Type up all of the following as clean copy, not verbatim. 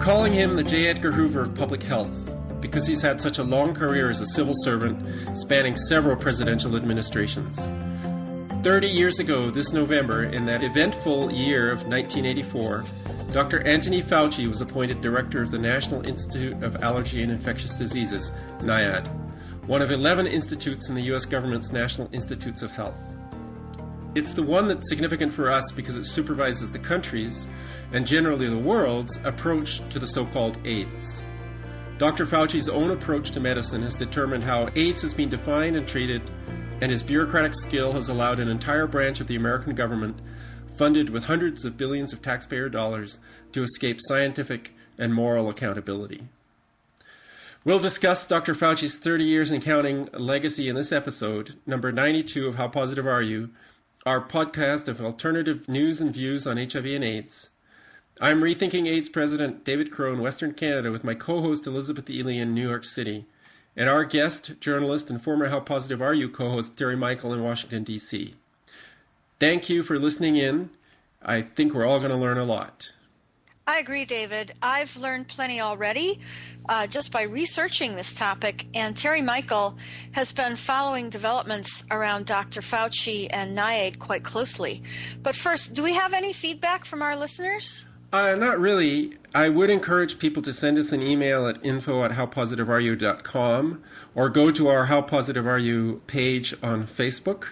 calling him the J. Edgar Hoover of public health because he's had such a long career as a civil servant spanning several presidential administrations. 30 years ago this November, in that eventful year of 1984, Dr. Anthony Fauci was appointed director of the National Institute of Allergy and Infectious Diseases, NIAID, one of 11 institutes in the U.S. government's National Institutes of Health. It's the one that's significant for us because it supervises the country's, and generally the world's, approach to the so-called AIDS. Dr. Fauci's own approach to medicine has determined how AIDS has been defined and treated, and his bureaucratic skill has allowed an entire branch of the American government, funded with hundreds of billions of taxpayer dollars, to escape scientific and moral accountability. We'll discuss Dr. Fauci's 30 years and counting legacy in this episode, number 92 of How Positive Are You?, our podcast of alternative news and views on HIV and AIDS. I'm Rethinking AIDS President David Crow in Western Canada with my co-host Elizabeth Ely in New York City, and our guest, journalist, and former How Positive Are You co-host Terry Michael in Washington, D.C. Thank you for listening in. I think we're all going to learn a lot. I agree, David. I've learned plenty already just by researching this topic, and Terry Michael has been following developments around Dr. Fauci and NIAID quite closely. But first, do we have any feedback from our listeners? Not really. I would encourage people to send us an email at info@howpositiveareyou.com, or go to our How Positive Are You page on Facebook,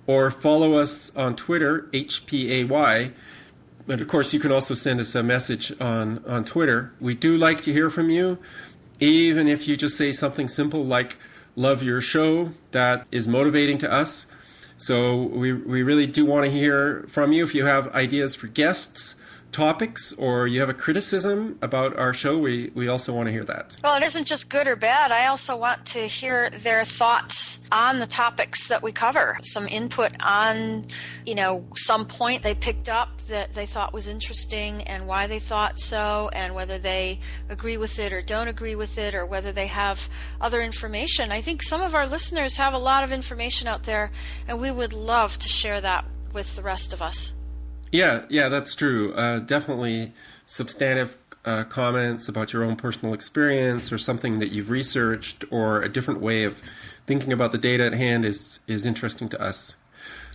or follow us on Twitter, HPAY. But of course, you can also send us a message on Twitter. We do like to hear from you, even if you just say something simple like, love your show. That is motivating to us. So we really do want to hear from you. If you have ideas for guests, topics, or you have a criticism about our show, we also want to hear that. Well, it isn't just good or bad. I also want to hear their thoughts on the topics that we cover. Some input on, some point they picked up that they thought was interesting and why they thought so, and whether they agree with it or don't agree with it, or whether they have other information. I think some of our listeners have a lot of information out there, and we would love to share that with the rest of us. Yeah, that's true. Definitely substantive comments about your own personal experience, or something that you've researched, or a different way of thinking about the data at hand is interesting to us.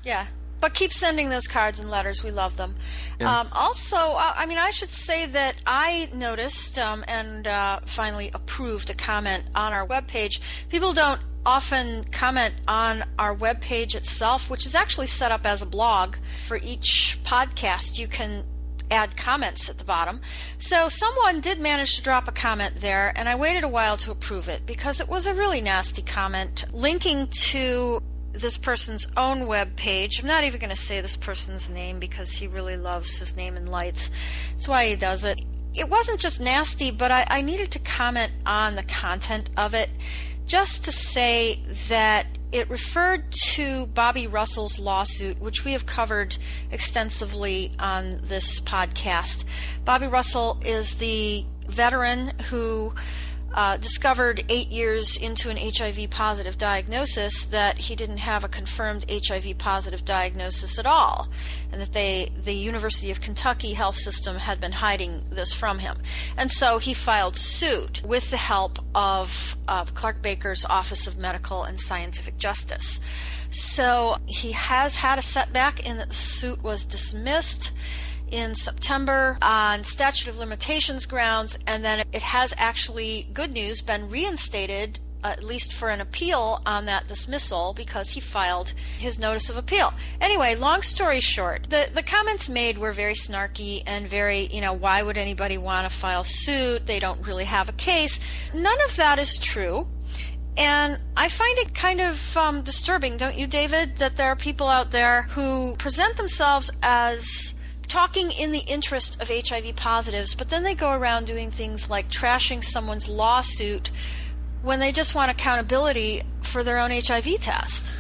Yeah, but keep sending those cards and letters. We love them. Yes. I should say that I noticed and finally approved a comment on our webpage. People don't often comment on our webpage itself, which is actually set up as a blog. For each podcast, you can add comments at the bottom. So someone did manage to drop a comment there, and I waited a while to approve it because it was a really nasty comment linking to this person's own web page. I'm not even going to say this person's name because he really loves his name in lights. That's why he does it. It wasn't just nasty, but I needed to comment on the content of it, just to say that it referred to Bobby Russell's lawsuit, which we have covered extensively on this podcast. Bobby Russell is the veteran who discovered 8 years into an HIV positive diagnosis that he didn't have a confirmed HIV positive diagnosis at all, and that the University of Kentucky health system had been hiding this from him. And so he filed suit with the help of Clark Baker's Office of Medical and Scientific Justice. So he has had a setback in that the suit was dismissed in September on statute of limitations grounds, and then it has actually, good news, been reinstated, at least for an appeal on that dismissal, because he filed his notice of appeal. Anyway, long story short, the comments made were very snarky and very, why would anybody want to file suit? They don't really have a case. None of that is true. And I find it kind of disturbing, don't you, David, that there are people out there who present themselves as talking in the interest of HIV positives, but then they go around doing things like trashing someone's lawsuit when they just want accountability for their own HIV test.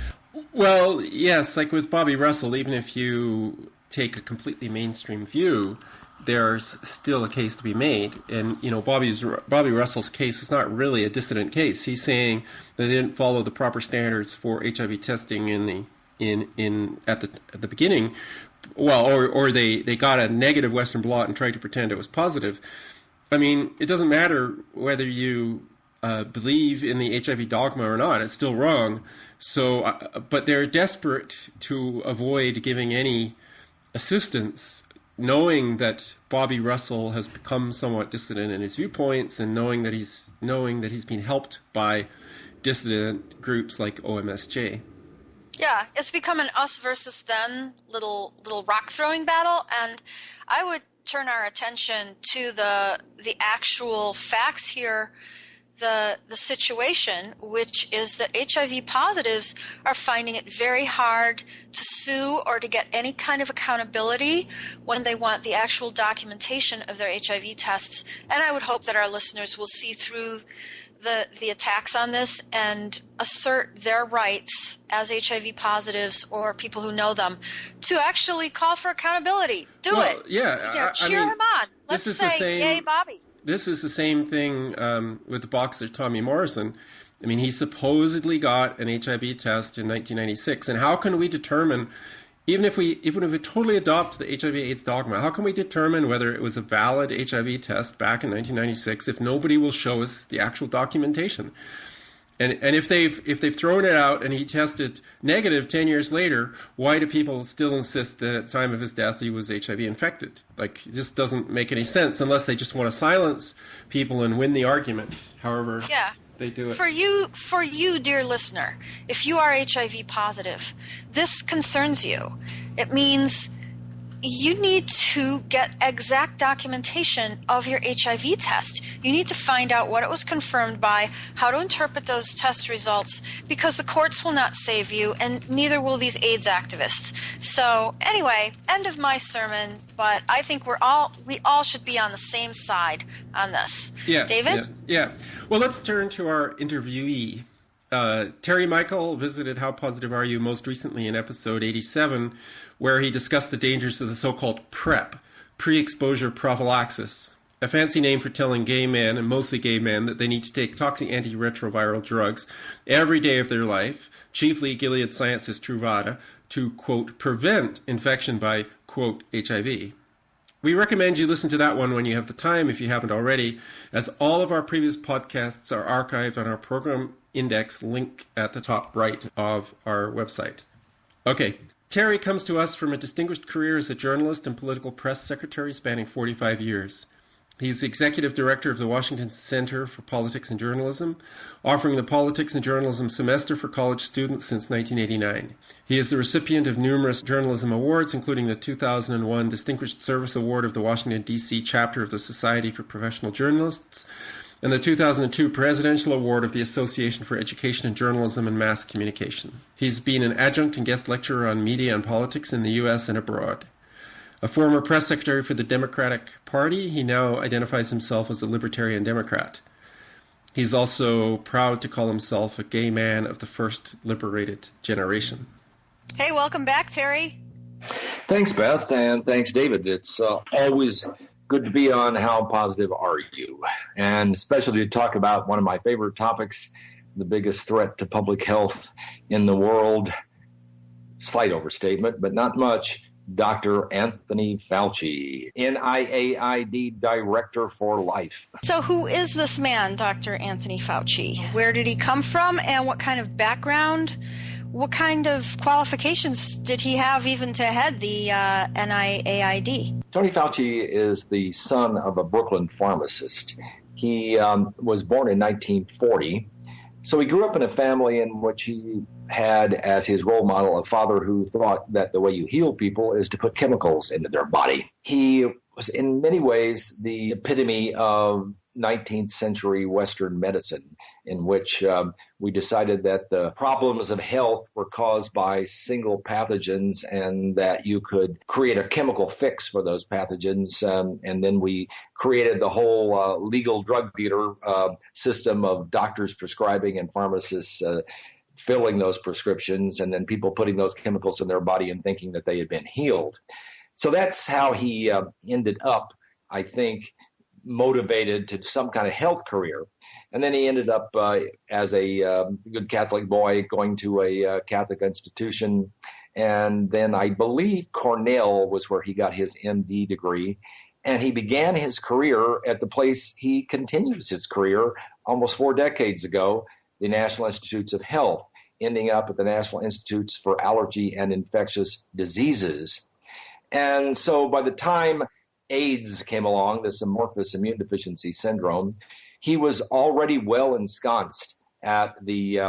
Well, yes, like with Bobby Russell, even if you take a completely mainstream view, there's still a case to be made. And, Bobby Russell's case was not really a dissident case. He's saying that they didn't follow the proper standards for HIV testing at the beginning. Well, or they got a negative Western blot and tried to pretend it was positive. I mean, it doesn't matter whether you believe in the HIV dogma or not. It's still wrong. So, but they're desperate to avoid giving any assistance, knowing that Bobby Russell has become somewhat dissident in his viewpoints, and knowing that he's been helped by dissident groups like OMSJ. Yeah, it's become an us versus them little rock throwing battle, and I would turn our attention to the actual facts here. The situation, which is that HIV positives are finding it very hard to sue or to get any kind of accountability when they want the actual documentation of their HIV tests. And I would hope that our listeners will see through the attacks on this and assert their rights as HIV positives or people who know them to actually call for accountability. Do it. Yeah. Cheer him on. Let's say, yay, Bobby. This is the same thing with the boxer Tommy Morrison. I mean, he supposedly got an HIV test in 1996. And how can we determine, even if we totally adopt the HIV/AIDS dogma, how can we determine whether it was a valid HIV test back in 1996 if nobody will show us the actual documentation? And if they've thrown it out and he tested negative 10 years later, why do people still insist that at the time of his death he was HIV infected? Like, it just doesn't make any sense unless they just want to silence people and win the argument. However, they do it. For you, dear listener, if you are HIV positive, this concerns you. It means you need to get exact documentation of your HIV test. You need to find out what it was confirmed by, how to interpret those test results, because the courts will not save you, and neither will these AIDS activists. So anyway, end of my sermon, but I think we all should be on the same side on this. Yeah, David? Yeah. Well, let's turn to our interviewee. Terry Michael visited How Positive Are You most recently in episode 87, where he discussed the dangers of the so-called PrEP, pre-exposure prophylaxis, a fancy name for telling gay men, and mostly gay men, that they need to take toxic antiretroviral drugs every day of their life, chiefly Gilead Sciences Truvada, to, quote, prevent infection by, quote, HIV. We recommend you listen to that one when you have the time, if you haven't already, as all of our previous podcasts are archived on our program index link at the top right of our website. Okay, Terry comes to us from a distinguished career as a journalist and political press secretary spanning 45 years. He's the executive director of the Washington Center for Politics and Journalism, offering the Politics and Journalism semester for college students since 1989. He is the recipient of numerous journalism awards, including the 2001 Distinguished Service Award of the Washington, D.C. chapter of the Society for Professional Journalists, and the 2002 Presidential Award of the Association for Education in Journalism and Mass Communication. He's been an adjunct and guest lecturer on media and politics in the U.S. and abroad. A former press secretary for the Democratic Party, he now identifies himself as a libertarian Democrat. He's also proud to call himself a gay man of the first liberated generation. Hey, welcome back, Terry. Thanks, Beth, and thanks, David. It's always good to be on How Positive Are You? And especially to talk about one of my favorite topics, the biggest threat to public health in the world. Slight overstatement, but not much. Dr. Anthony Fauci, NIAID Director for Life. So who is this man, Dr. Anthony Fauci? Where did he come from, and what kind of background? What kind of qualifications did he have even to head the NIAID? Tony Fauci is the son of a Brooklyn pharmacist. He was born in 1940. So he grew up in a family in which he had as his role model a father who thought that the way you heal people is to put chemicals into their body. He was in many ways the epitome of 19th century Western medicine, in which we decided that the problems of health were caused by single pathogens and that you could create a chemical fix for those pathogens. And then we created the whole legal drug dealer system of doctors prescribing and pharmacists filling those prescriptions, and then people putting those chemicals in their body and thinking that they had been healed. So that's how he ended up, I think, motivated to some kind of health career. And then he ended up as a good Catholic boy going to a Catholic institution. And then I believe Cornell was where he got his MD degree. And he began his career at the place he continues his career almost 4 decades ago, the National Institutes of Health, ending up at the National Institutes for Allergy and Infectious Diseases. And so by the time AIDS came along, this amorphous immune deficiency syndrome, he was already well ensconced at the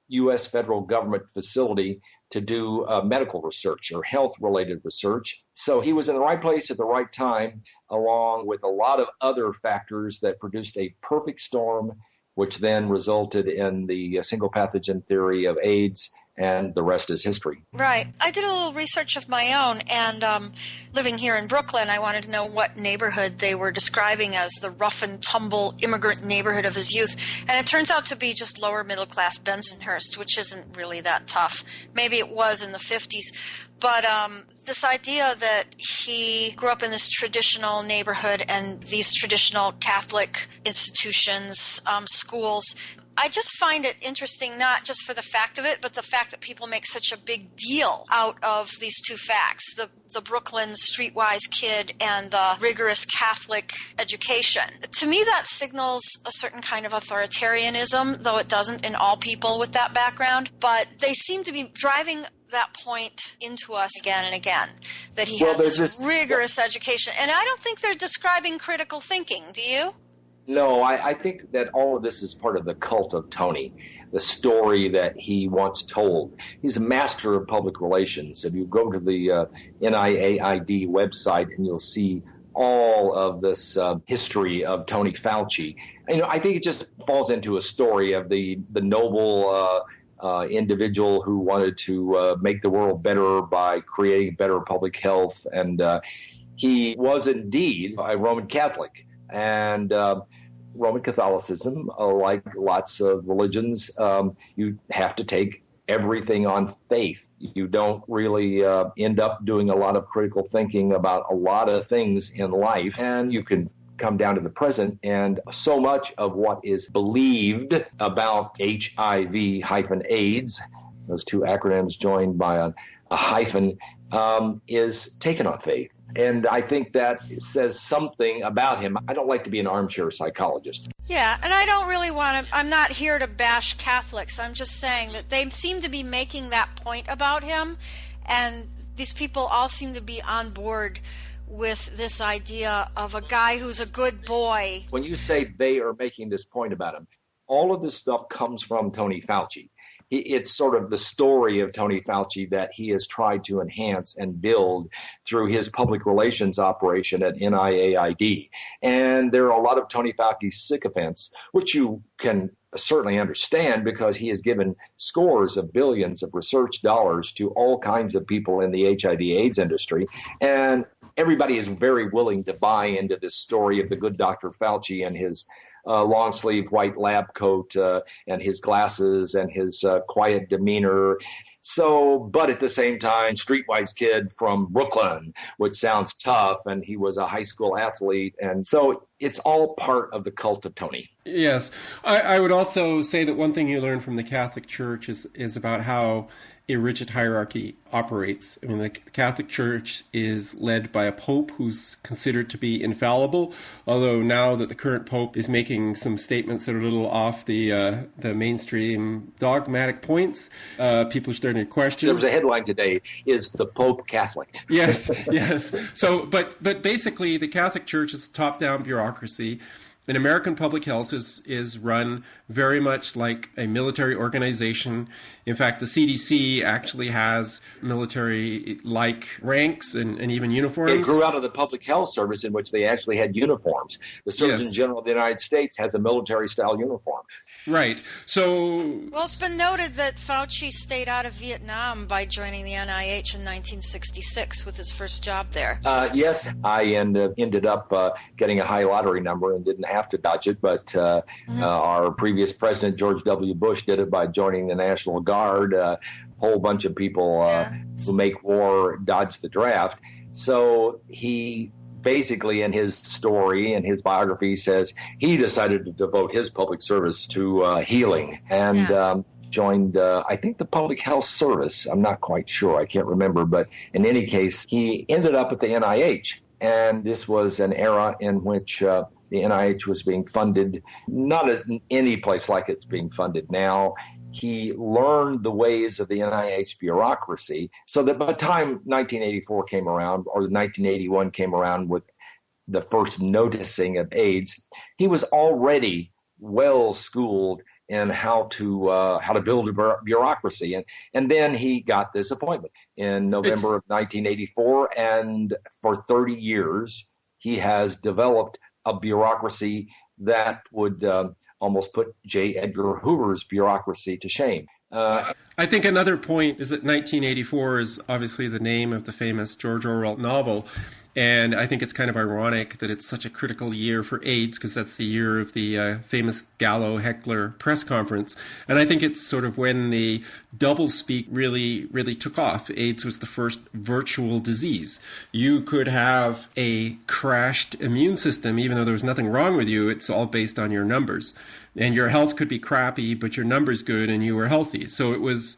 U.S. federal government facility to do medical research or health-related research. So he was in the right place at the right time, along with a lot of other factors that produced a perfect storm, which then resulted in the single pathogen theory of AIDS, and the rest is history. Right. I did a little research of my own, and living here in Brooklyn, I wanted to know what neighborhood they were describing as the rough and tumble immigrant neighborhood of his youth. And it turns out to be just lower middle class Bensonhurst, which isn't really that tough. Maybe it was in the 50s. But this idea that he grew up in this traditional neighborhood and these traditional Catholic institutions, schools, I just find it interesting, not just for the fact of it, but the fact that people make such a big deal out of these two facts, the Brooklyn streetwise kid and the rigorous Catholic education. To me, that signals a certain kind of authoritarianism, though it doesn't in all people with that background. But they seem to be driving that point into us again and again, that he had this rigorous education. And I don't think they're describing critical thinking, do you? No, I think that all of this is part of the cult of Tony, the story that he once told. He's a master of public relations. If you go to the NIAID website, and you'll see all of this history of Tony Fauci. I think it just falls into a story of the noble individual who wanted to make the world better by creating better public health. And he was indeed a Roman Catholic. And Roman Catholicism, like lots of religions, you have to take everything on faith. You don't really end up doing a lot of critical thinking about a lot of things in life. And you can come down to the present, and so much of what is believed about HIV-AIDS, those two acronyms joined by a hyphen, is taken on faith. And I think that says something about him. I don't like to be an armchair psychologist. Yeah, and I don't really want to, I'm not here to bash Catholics. I'm just saying that they seem to be making that point about him, and these people all seem to be on board with this idea of a guy who's a good boy. When you say they are making this point about him, all of this stuff comes from Tony Fauci. It's sort of the story of Tony Fauci that he has tried to enhance and build through his public relations operation at NIAID. And there are a lot of Tony Fauci sycophants, which you can certainly understand because he has given scores of billions of research dollars to all kinds of people in the HIV/AIDS industry. And everybody is very willing to buy into this story of the good Dr. Fauci and his long sleeve white lab coat and his glasses and his quiet demeanor. So, but at the same time, streetwise kid from Brooklyn, which sounds tough, and he was a high school athlete. And so it's all part of the cult of Tony. Yes. I would also say that one thing you learn from the Catholic Church is about how a rigid hierarchy operates. I mean, the Catholic Church is led by a pope who's considered to be infallible, although now that the current pope is making some statements that are a little off the mainstream dogmatic points, people are starting to question. There was a headline today, is the Pope Catholic? Yes, yes. So, but basically the Catholic Church is a top-down bureaucracy. And American public health is run very much like a military organization. In fact, the CDC actually has military-like ranks and even uniforms. It grew out of the Public Health Service, in which they actually had uniforms. The Surgeon General of the United States has a military-style uniform. Right. So, well, it's been noted that Fauci stayed out of Vietnam by joining the NIH in 1966 with his first job there. Yes, I ended up getting a high lottery number and didn't have to dodge it, but our previous president, George W. Bush, did it by joining the National Guard. A whole bunch of people who make war dodge the draft. So he basically, in his story and his biography, says he decided to devote his public service to healing and joined, I think, the Public Health Service. I'm not quite sure. I can't remember. But in any case, he ended up at the NIH. And this was an era in which the NIH was being funded, not in any place like it's being funded now. He learned the ways of the NIH bureaucracy so that by the time 1984 came around, or 1981 came around with the first noticing of AIDS, he was already well schooled in how to build a bureaucracy. And then he got this appointment in November of 1984, and for 30 years he has developed a bureaucracy that would almost put J. Edgar Hoover's bureaucracy to shame. I think another point is that 1984 is obviously the name of the famous George Orwell novel. And I think it's kind of ironic that it's such a critical year for AIDS, because that's the year of the famous Gallo-Heckler press conference. And I think it's sort of when the doublespeak really, really took off. AIDS was the first virtual disease. You could have a crashed immune system, even though there was nothing wrong with you. It's all based on your numbers. And your health could be crappy, but your numbers good and you were healthy. So it was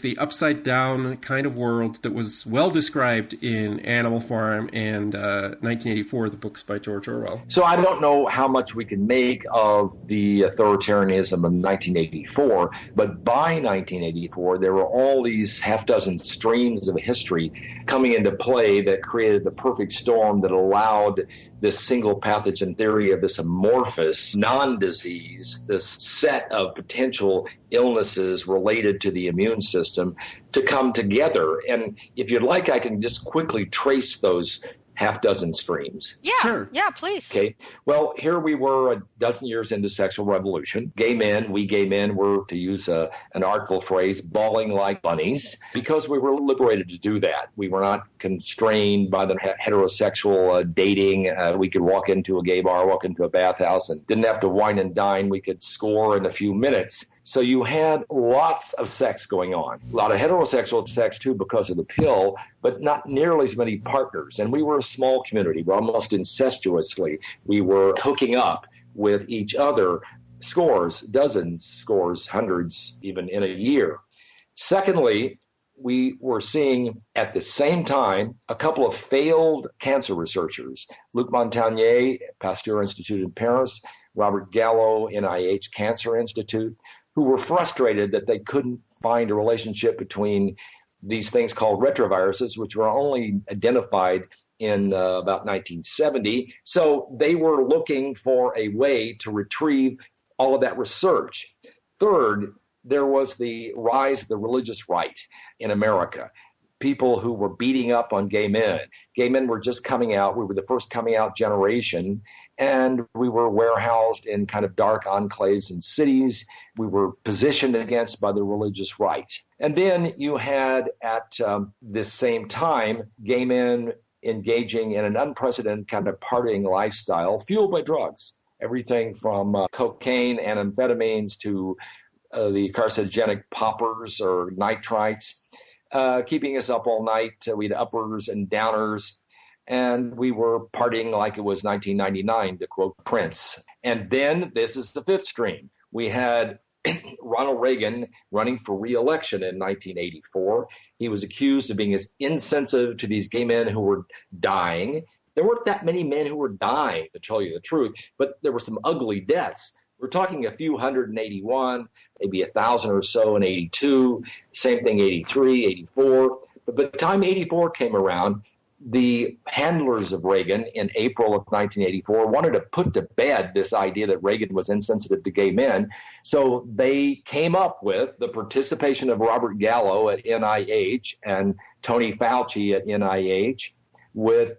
the upside down kind of world that was well described in Animal Farm and 1984, the books by George Orwell. So I don't know how much we can make of the authoritarianism of 1984, but by 1984, there were all these half dozen streams of history coming into play that created the perfect storm that allowed this single pathogen theory of this amorphous non-disease, this set of potential illnesses related to the immune system, to come together. And if you'd like, I can just quickly trace those half dozen streams. Yeah, sure. Yeah, please. Okay. Well, here we were a dozen years into sexual revolution. We gay men were, to use an artful phrase, bawling like bunnies, because we were liberated to do that. We were not constrained by the heterosexual dating. We could walk into a gay bar, walk into a bathhouse, and didn't have to wine and dine. We could score in a few minutes. So you had lots of sex going on, a lot of heterosexual sex too because of the pill, but not nearly as many partners. And we were a small community, but almost incestuously. We were hooking up with each other, dozens, hundreds, even in a year. Secondly, we were seeing at the same time a couple of failed cancer researchers, Luc Montagnier, Pasteur Institute in Paris, Robert Gallo, NIH Cancer Institute, who were frustrated that they couldn't find a relationship between these things called retroviruses, which were only identified in about 1970. So they were looking for a way to retrieve all of that research. Third, there was the rise of the religious right in America. People who were beating up on gay men. Gay men were just coming out. We were the first coming out generation. And we were warehoused in kind of dark enclaves in cities. We were positioned against by the religious right. And then you had at this same time, gay men engaging in an unprecedented kind of partying lifestyle fueled by drugs. Everything from cocaine and amphetamines to the carcinogenic poppers or nitrites, keeping us up all night. We had uppers and downers. And we were partying like it was 1999, to quote Prince. And then this is the fifth stream. We had Ronald Reagan running for re-election in 1984. He was accused of being as insensitive to these gay men who were dying. There weren't that many men who were dying, to tell you the truth, but there were some ugly deaths. We're talking a few hundred in 81, maybe 1,000 or so in 82, same thing 83, 84. But by the time 84 came around, the handlers of Reagan in April of 1984 wanted to put to bed this idea that Reagan was insensitive to gay men. So they came up with the participation of Robert Gallo at NIH and Tony Fauci at NIH with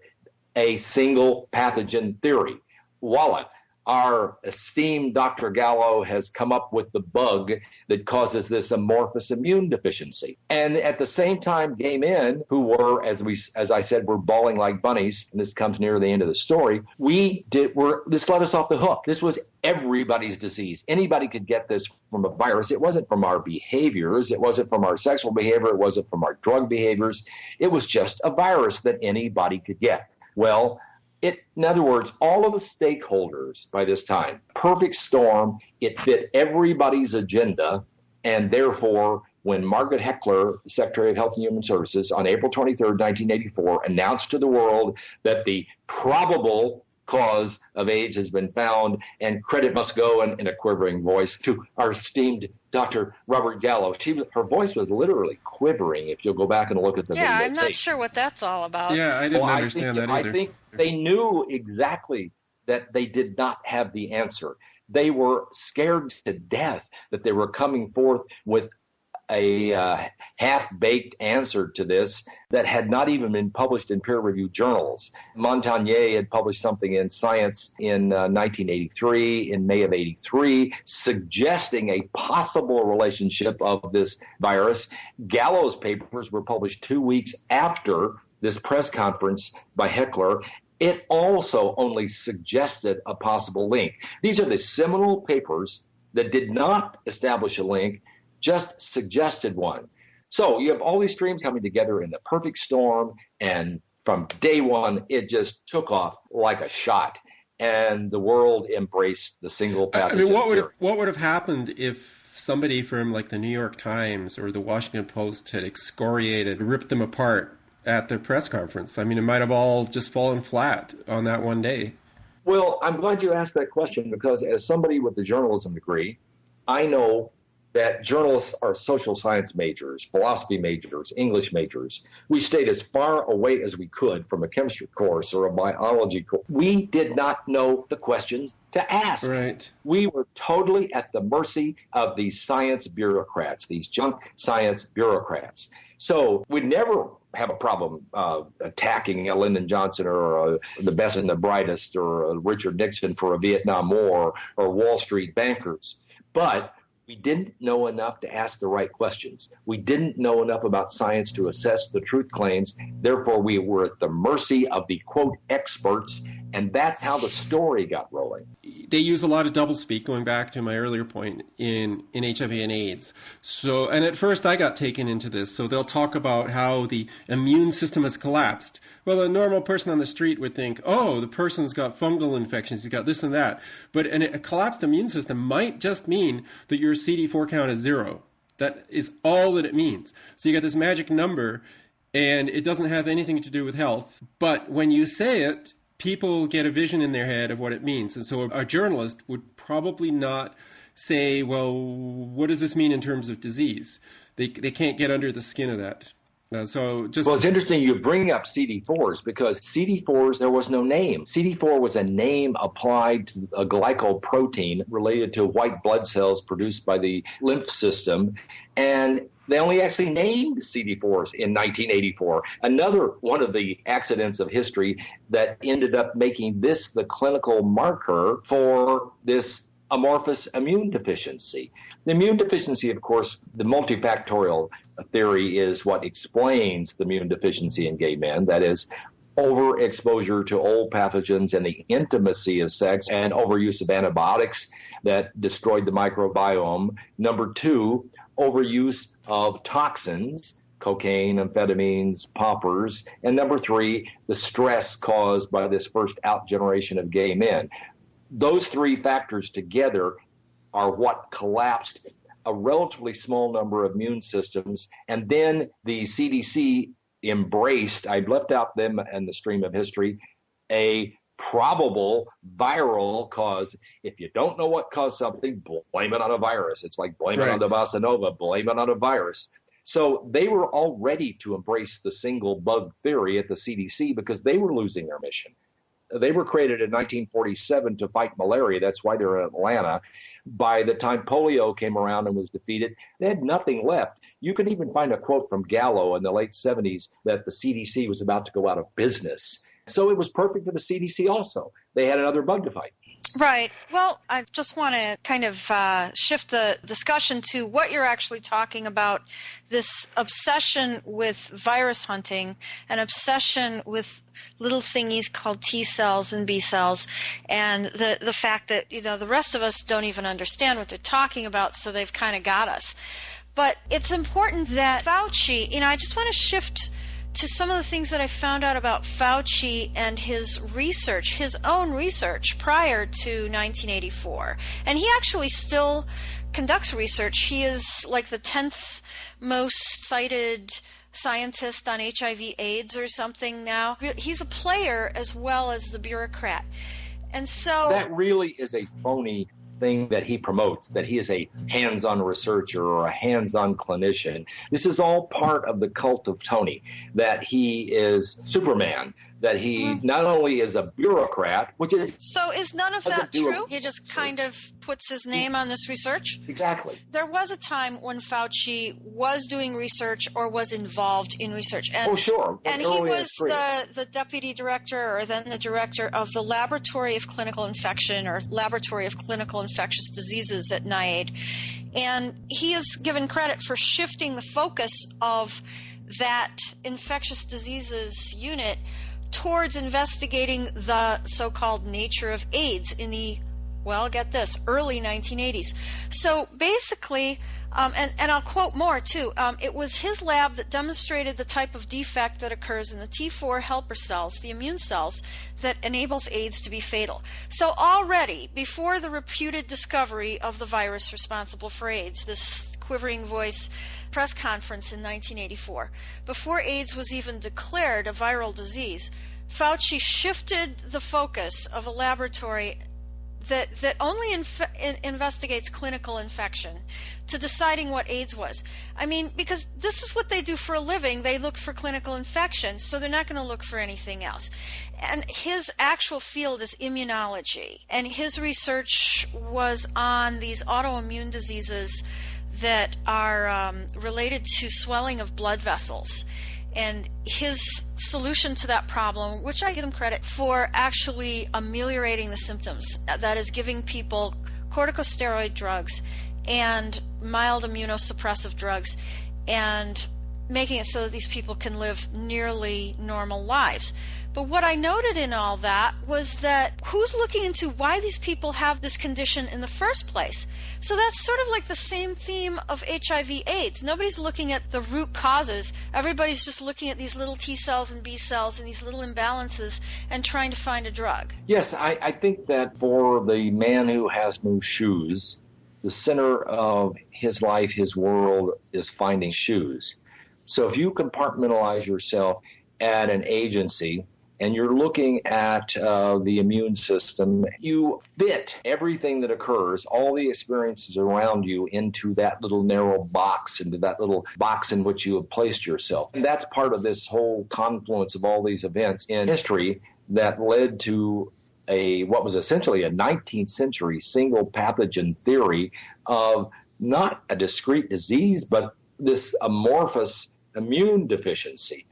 a single pathogen theory. Voila. Our esteemed Dr. Gallo has come up with the bug that causes this amorphous immune deficiency. And at the same time, gay men who were, as I said, were bawling like bunnies, and this comes near the end of the story, this let us off the hook. This was everybody's disease. Anybody could get this from a virus. It wasn't from our behaviors. It wasn't from our sexual behavior. It wasn't from our drug behaviors. It was just a virus that anybody could get. Well, in other words, all of the stakeholders by this time, perfect storm, it fit everybody's agenda, and therefore when Margaret Heckler, Secretary of Health and Human Services, on April 23rd, 1984, announced to the world that the probable cause of AIDS has been found, and credit must go in a quivering voice to our esteemed Dr. Robert Gallo. Her voice was literally quivering, if you'll go back and look at the video. Yeah, I'm not sure what that's all about. Yeah, I didn't understand that either. I think they knew exactly that they did not have the answer. They were scared to death that they were coming forth with a half-baked answer to this that had not even been published in peer-reviewed journals. Montagnier had published something in Science in 1983, in May of 83, suggesting a possible relationship of this virus. Gallo's papers were published 2 weeks after this press conference by Heckler. It also only suggested a possible link. These are the seminal papers that did not establish a link, just suggested one. So you have all these streams coming together in the perfect storm, and from day one, it just took off like a shot, and the world embraced the single pathogen. I mean, what would have happened if somebody from like the New York Times or the Washington Post had excoriated, ripped them apart at their press conference? I mean, it might have all just fallen flat on that one day. Well, I'm glad you asked that question, because as somebody with a journalism degree, I know that journalists are social science majors, philosophy majors, English majors. We stayed as far away as we could from a chemistry course or a biology course. We did not know the questions to ask. Right. We were totally at the mercy of these science bureaucrats, these junk science bureaucrats. So we'd never have a problem attacking Lyndon Johnson or the best and the brightest or Richard Nixon for a Vietnam War or Wall Street bankers. But we didn't know enough to ask the right questions. We didn't know enough about science to assess the truth claims. Therefore, we were at the mercy of the, quote, experts, and that's how the story got rolling. They use a lot of doublespeak, going back to my earlier point, in HIV and AIDS. So, and at first I got taken into this. So they'll talk about how the immune system has collapsed. Well, a normal person on the street would think, oh, the person's got fungal infections, he's got this and that. But a collapsed immune system might just mean that your CD4 count is 0. That is all that it means. So you got this magic number, and it doesn't have anything to do with health. But when you say it, people get a vision in their head of what it means. And so a journalist would probably not say, well, what does this mean in terms of disease? They can't get under the skin of that. Well, it's interesting you bring up CD4s, because CD4s, there was no name. CD4 was a name applied to a glycoprotein related to white blood cells produced by the lymph system. And they only actually named CD4s in 1984. Another one of the accidents of history that ended up making this the clinical marker for this amorphous immune deficiency. The immune deficiency, of course, the multifactorial theory is what explains the immune deficiency in gay men. That is, overexposure to old pathogens and the intimacy of sex, and overuse of antibiotics that destroyed the microbiome. Number 2, overuse of toxins, cocaine, amphetamines, poppers. And number 3, the stress caused by this first out generation of gay men. Those 3 factors together are what collapsed a relatively small number of immune systems. And then the CDC embraced, I've left out them in the stream of history, a probable viral cause. If you don't know what caused something, blame it on a virus. It's like blame it on the bossa nova, blame it on a virus. So they were all ready to embrace the single bug theory at the CDC because they were losing their mission. They were created in 1947 to fight malaria. That's why they're in Atlanta. By the time polio came around and was defeated, they had nothing left. You can even find a quote from Gallo in the late 70s that the CDC was about to go out of business. So it was perfect for the CDC also. They had another bug to fight. Right. Well, I just want to kind of shift the discussion to what you're actually talking about, this obsession with virus hunting, an obsession with little thingies called T cells and B cells, and the fact that, you know, the rest of us don't even understand what they're talking about, so they've kind of got us. But it's important that Fauci, you know, I just want to shift to some of the things that I found out about Fauci and his research, his own research prior to 1984. And he actually still conducts research. He is like the 10th most cited scientist on HIV/AIDS or something now. He's a player as well as the bureaucrat. And so that really is a phony thing that he promotes, that he is a hands-on researcher or a hands-on clinician. This is all part of the cult of Tony, that he is Superman, that he not only is a bureaucrat, which is... So is none of that true? He just kind of puts his name on this research? Exactly. There was a time when Fauci was doing research or was involved in research. And, sure. And he was the deputy director or then the director of the Laboratory of Clinical Infection or Laboratory of Clinical Infectious Diseases at NIAID. And he is given credit for shifting the focus of that infectious diseases unit towards investigating the so-called nature of AIDS in the, well, get this, early 1980s. So basically, and I'll quote more too, it was his lab that demonstrated the type of defect that occurs in the T4 helper cells, the immune cells, that enables AIDS to be fatal. So already, before the reputed discovery of the virus responsible for AIDS, this quivering voice press conference in 1984, before AIDS was even declared a viral disease, Fauci shifted the focus of a laboratory that only investigates clinical infection to deciding what AIDS was. I mean, because this is what they do for a living. They look for clinical infection, so they're not going to look for anything else. And his actual field is immunology, and his research was on these autoimmune diseases that are related to swelling of blood vessels. And his solution to that problem, which I give him credit for actually ameliorating the symptoms, that is giving people corticosteroid drugs and mild immunosuppressive drugs and making it so that these people can live nearly normal lives. But what I noted in all that was that who's looking into why these people have this condition in the first place? So that's sort of like the same theme of HIV/AIDS. Nobody's looking at the root causes. Everybody's just looking at these little T cells and B cells and these little imbalances and trying to find a drug. Yes, I think that for the man who has no shoes, the center of his life, his world, is finding shoes. So if you compartmentalize yourself at an agency and you're looking at the immune system, you fit everything that occurs, all the experiences around you, into that little narrow box, into that little box in which you have placed yourself. And that's part of this whole confluence of all these events in history that led to what was essentially a 19th century single pathogen theory of not a discrete disease, but this amorphous immune deficiency.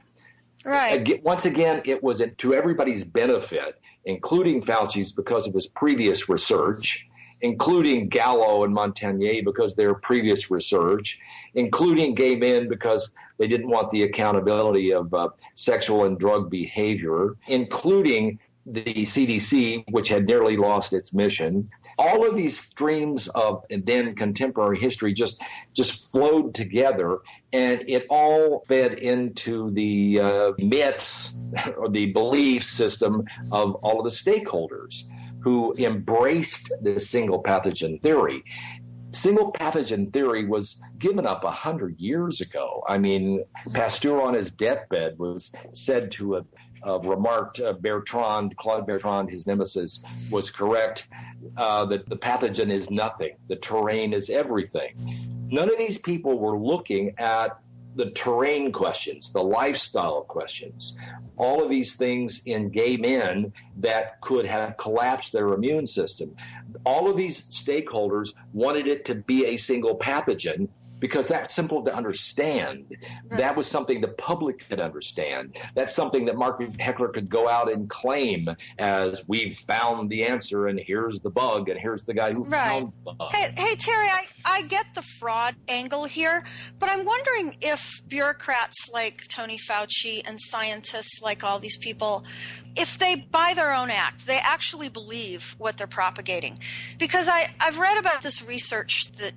Right. Once again, it was to everybody's benefit, including Fauci's because of his previous research, including Gallo and Montagnier because of their previous research, including gay men because they didn't want the accountability of sexual and drug behavior, including the CDC, which had nearly lost its mission. All of these streams of then contemporary history just flowed together, and it all fed into the myths or the belief system of all of the stakeholders who embraced this single pathogen theory. Single pathogen theory was given up 100 years ago. I mean, Pasteur on his deathbed was said to have remarked Claude Bertrand, his nemesis, was correct, that the pathogen is nothing. The terrain is everything. None of these people were looking at the terrain questions, the lifestyle questions, all of these things in gay men that could have collapsed their immune system. All of these stakeholders wanted it to be a single pathogen because that's simple to understand. Right. That was something the public could understand. That's something that Mark Heckler could go out and claim as, we've found the answer and here's the bug and here's the guy who found the bug. Hey, Terry, I get the fraud angle here, but I'm wondering if bureaucrats like Tony Fauci and scientists like all these people, if they, by their own act, they actually believe what they're propagating. Because I've read about this research that,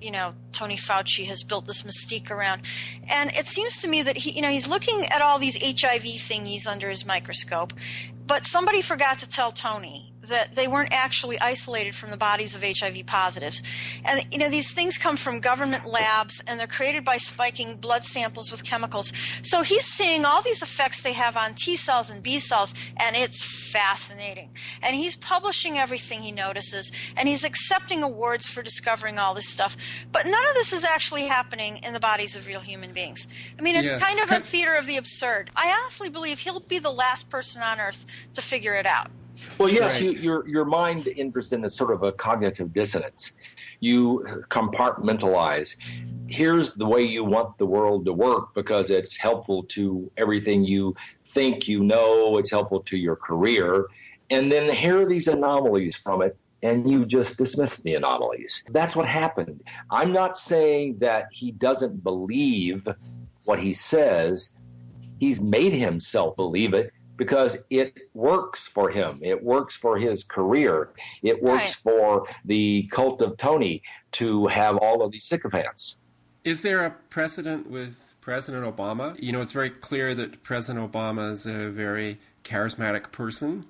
Tony Fauci has built this mystique around. And it seems to me that he's looking at all these HIV thingies under his microscope, but somebody forgot to tell Tony that they weren't actually isolated from the bodies of HIV positives. And, these things come from government labs, and they're created by spiking blood samples with chemicals. So he's seeing all these effects they have on T cells and B cells, and it's fascinating. And he's publishing everything he notices, and he's accepting awards for discovering all this stuff. But none of this is actually happening in the bodies of real human beings. I mean, it's kind of a theater of the absurd. I honestly believe he'll be the last person on Earth to figure it out. Well, yes, right. Your mind enters in a sort of a cognitive dissonance. You compartmentalize. Here's the way you want the world to work because it's helpful to everything you think you know. It's helpful to your career. And then here are these anomalies from it, and you just dismiss the anomalies. That's what happened. I'm not saying that he doesn't believe what he says. He's made himself believe it because it works for him. It works for his career. It works for the cult of Tony to have all of these sycophants. Is there a precedent with President Obama? It's very clear that President Obama is a very charismatic person,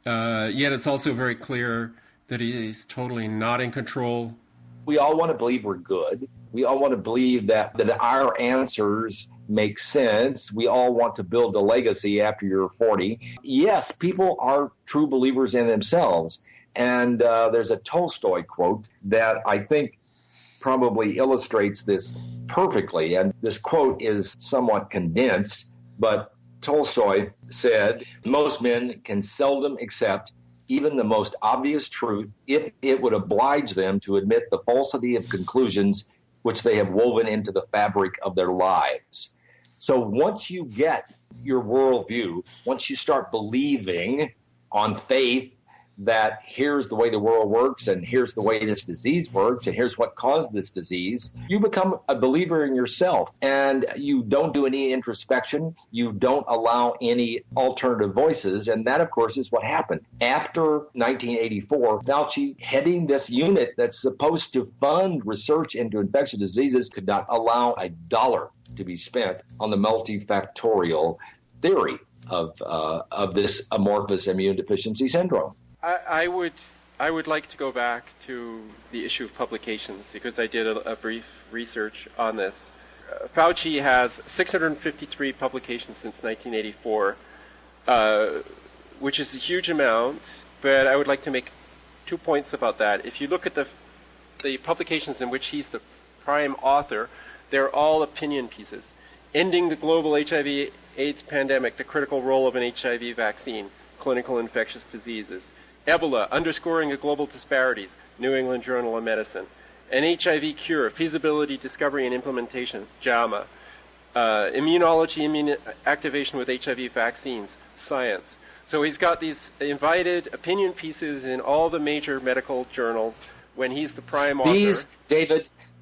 yet it's also very clear that he's totally not in control. We all want to believe we're good. We all want to believe that our answers make sense. We all want to build a legacy after you're 40. Yes, people are true believers in themselves. And there's a Tolstoy quote that I think probably illustrates this perfectly. And this quote is somewhat condensed, but Tolstoy said, "Most men can seldom accept even the most obvious truth if it would oblige them to admit the falsity of conclusions which they have woven into the fabric of their lives." So once you get your worldview, once you start believing on faith that here's the way the world works and here's the way this disease works and here's what caused this disease, you become a believer in yourself, and you don't do any introspection. You don't allow any alternative voices. And that, of course, is what happened. After 1984, Fauci, heading this unit that's supposed to fund research into infectious diseases, could not allow a dollar to be spent on the multifactorial theory of this amorphous immune deficiency syndrome. I would like to go back to the issue of publications because I did a brief research on this. Fauci has 653 publications since 1984, which is a huge amount, but I would like to make 2 points about that. If you look at the publications in which he's the prime author, they're all opinion pieces. Ending the global HIV/AIDS pandemic, the critical role of an HIV vaccine, clinical infectious diseases. Ebola, underscoring the global disparities, New England Journal of Medicine. An HIV cure, feasibility, discovery, and implementation, JAMA. Immunology, immune activation with HIV vaccines, Science. So he's got these invited opinion pieces in all the major medical journals when he's the prime author.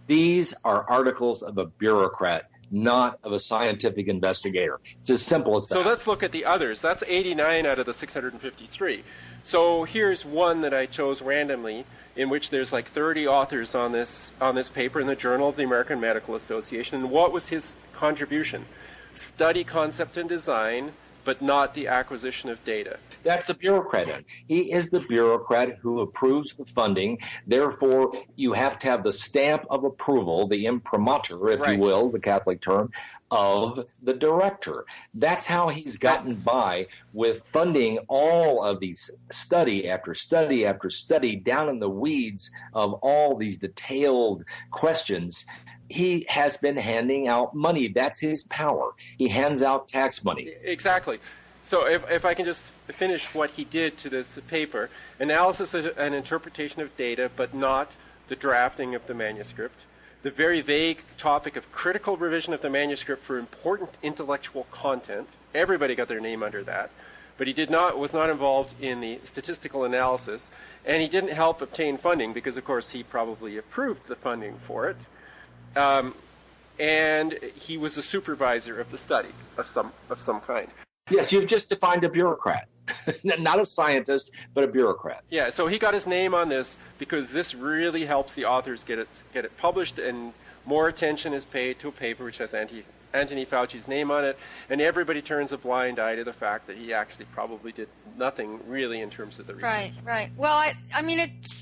These are articles of a bureaucrat, not of a scientific investigator. It's as simple as that. So let's look at the others. That's 89 out of the 653. So here's one that I chose randomly, in which there's like 30 authors on this paper in the Journal of the American Medical Association. And what was his contribution? Study concept and design, but not the acquisition of data. That's the bureaucrat. He is the bureaucrat who approves the funding. Therefore, you have to have the stamp of approval, the imprimatur, if you will, the Catholic term, of the director. That's how he's gotten by with funding all of these study after study after study down in the weeds of all these detailed questions. He has been handing out money. That's his power. He hands out tax money. Exactly. So if I can just finish what he did to this paper, analysis and interpretation of data, but not the drafting of the manuscript. The very vague topic of critical revision of the manuscript for important intellectual content. Everybody got their name under that. But he was not involved in the statistical analysis, and he didn't help obtain funding because, of course, he probably approved the funding for it. And he was a supervisor of the study of some kind. Yes, you've just defined a bureaucrat. Not a scientist, but a bureaucrat. Yeah, so he got his name on this because this really helps the authors get it published, and more attention is paid to a paper which has Anthony Fauci's name on it, and everybody turns a blind eye to the fact that he actually probably did nothing really in terms of the research. Right. Well, I mean,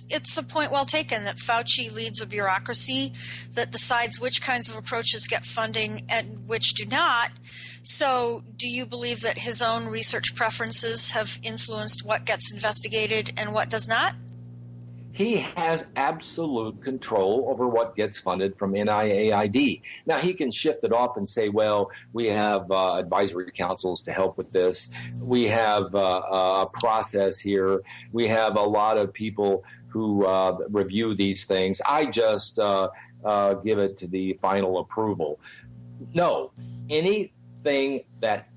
it's a point well taken that Fauci leads a bureaucracy that decides which kinds of approaches get funding and which do not. So do you believe that his own research preferences have influenced what gets investigated and what does not? He has absolute control over what gets funded from NIAID. Now, he can shift it off and say, well, we have advisory councils to help with this. We have a process here. We have a lot of people who review these things. I just give it to the final approval. No, anything that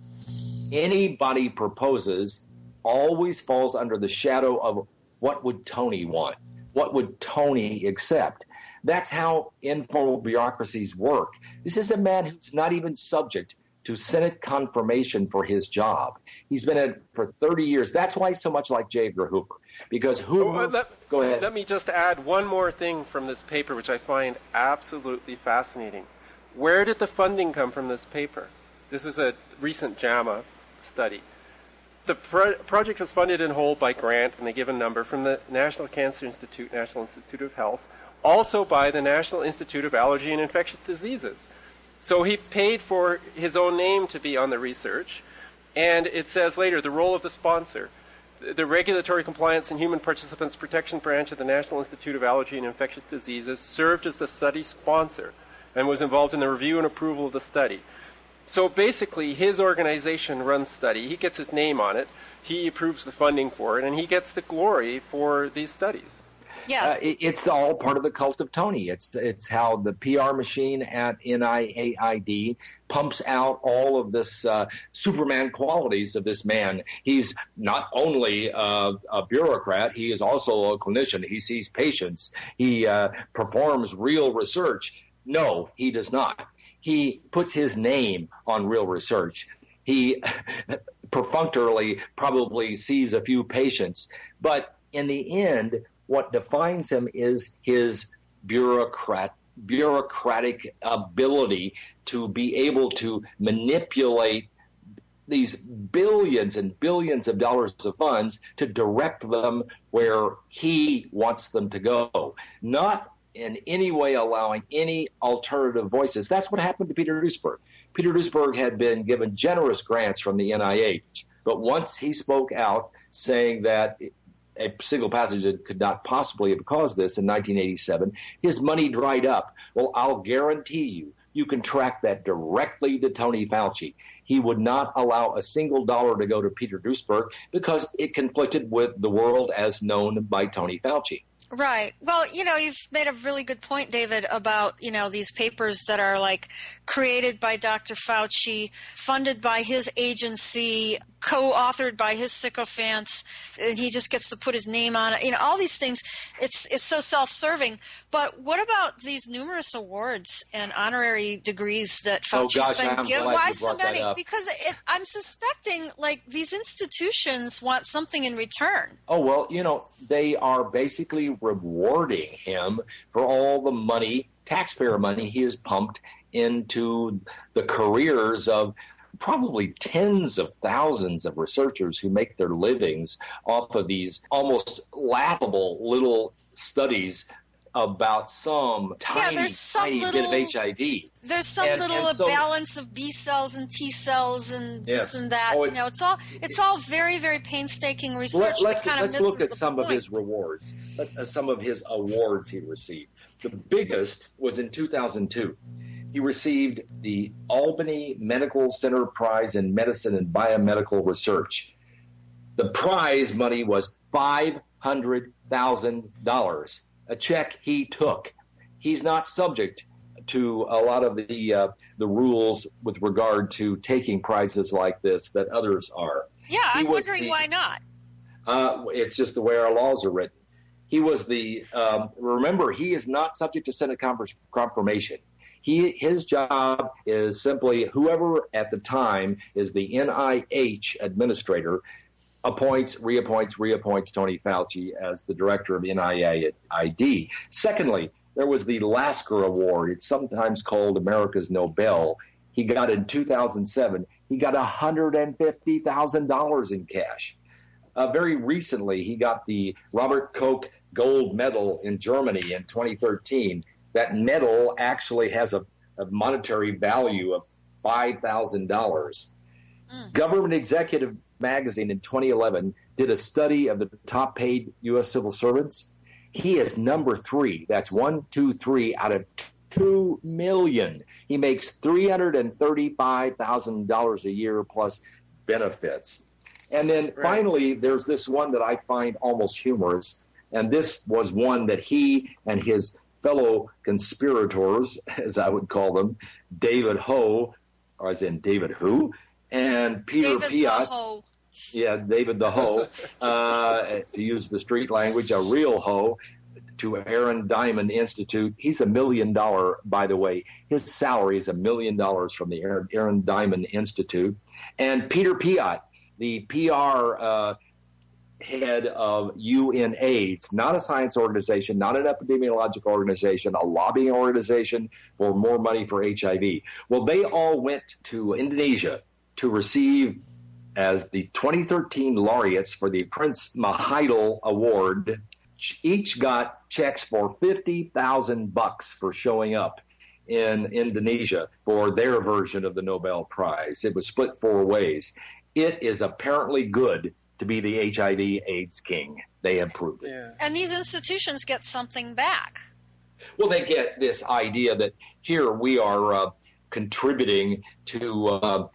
anybody proposes always falls under the shadow of what would Tony want? What would Tony accept? That's how informal bureaucracies work. This is a man who's not even subject to Senate confirmation for his job. He's been at it for 30 years. That's why he's so much like J. Edgar Hoover. Because Hoover... Go ahead. Let me just add one more thing from this paper, which I find absolutely fascinating. Where did the funding come from this paper? This is a recent JAMA study. The project was funded in whole by grant and a given number from the National Cancer Institute, National Institute of Health, also by the National Institute of Allergy and Infectious Diseases. So he paid for his own name to be on the research, and it says later, the role of the sponsor. The Regulatory Compliance and Human Participants Protection Branch of the National Institute of Allergy and Infectious Diseases served as the study sponsor and was involved in the review and approval of the study. So basically, his organization runs study. He gets his name on it. He approves the funding for it, and he gets the glory for these studies. Yeah, it's all part of the cult of Tony. It's how the PR machine at NIAID pumps out all of this Superman qualities of this man. He's not only a bureaucrat, he is also a clinician. He sees patients. He performs real research. No, he does not. He puts his name on real research. He perfunctorily probably sees a few patients. But in the end, what defines him is his bureaucratic ability to be able to manipulate these billions and billions of dollars of funds to direct them where he wants them to go. Not in any way allowing any alternative voices. That's what happened to Peter Duesberg. Peter Duesberg had been given generous grants from the NIH, but once he spoke out saying that a single pathogen could not possibly have caused this in 1987, his money dried up. Well, I'll guarantee you can track that directly to Tony Fauci. He would not allow a single dollar to go to Peter Duesberg because it conflicted with the world as known by Tony Fauci. Right. Well, you've made a really good point, David, about, these papers that are like created by Dr. Fauci, funded by his agency, co-authored by his sycophants, and he just gets to put his name on it. All these things, it's so self-serving. But what about these numerous awards and honorary degrees that Fauci's been given? Why so many? Because I'm suspecting, these institutions want something in return. Oh, well, they are basically rewarding him for all the money, taxpayer money, he has pumped into the careers of probably tens of thousands of researchers who make their livings off of these almost laughable little studies about some tiny bit of HIV. There's some balance of B cells and T cells and this and that. It's all very, very painstaking research. Let's look at some of his rewards. Some of his awards he received. The biggest was in 2002. He received the Albany Medical Center Prize in Medicine and Biomedical Research. The prize money was $500,000, a check he took. He's not subject to a lot of the rules with regard to taking prizes like this that others are. Yeah, I'm wondering why not. It's just the way our laws are written. He was remember, he is not subject to Senate confirmation. His job is simply whoever at the time is the NIH administrator reappoints Tony Fauci as the director of NIAID. Secondly, There was the Lasker Award. It's sometimes called America's Nobel. He got in 2007. He got $150,000 in cash. Very recently, he got the Robert Koch Gold Medal in Germany in 2013. That medal actually has a monetary value of $5,000. Government Executive Magazine in 2011 did a study of the top paid U.S. civil servants. He is number 3. That's 1, 2, 3 out of 2 million. He makes $335,000 a year plus benefits. And then finally, there's this one that I find almost humorous. And this was one that he and his fellow conspirators, as I would call them, David Ho, or as in David who, and Peter Piot. Yeah, David the Ho, to use the street language, a real hoe, to Aaron Diamond Institute. He's $1 million, by the way. His salary is $1 million from the Aaron Diamond Institute. And Peter Piot, the PR head of UNAIDS, not a science organization, not an epidemiological organization, a lobbying organization for more money for HIV. Well, they all went to Indonesia to receive as the 2013 laureates for the Prince Mahidol Award. Each got checks for $50,000 for showing up in Indonesia for their version of the Nobel Prize. It was split 4 ways. It is apparently good to be the HIV/AIDS king. They have proved it. Yeah. And these institutions get something back. Well, they get this idea that here we are contributing to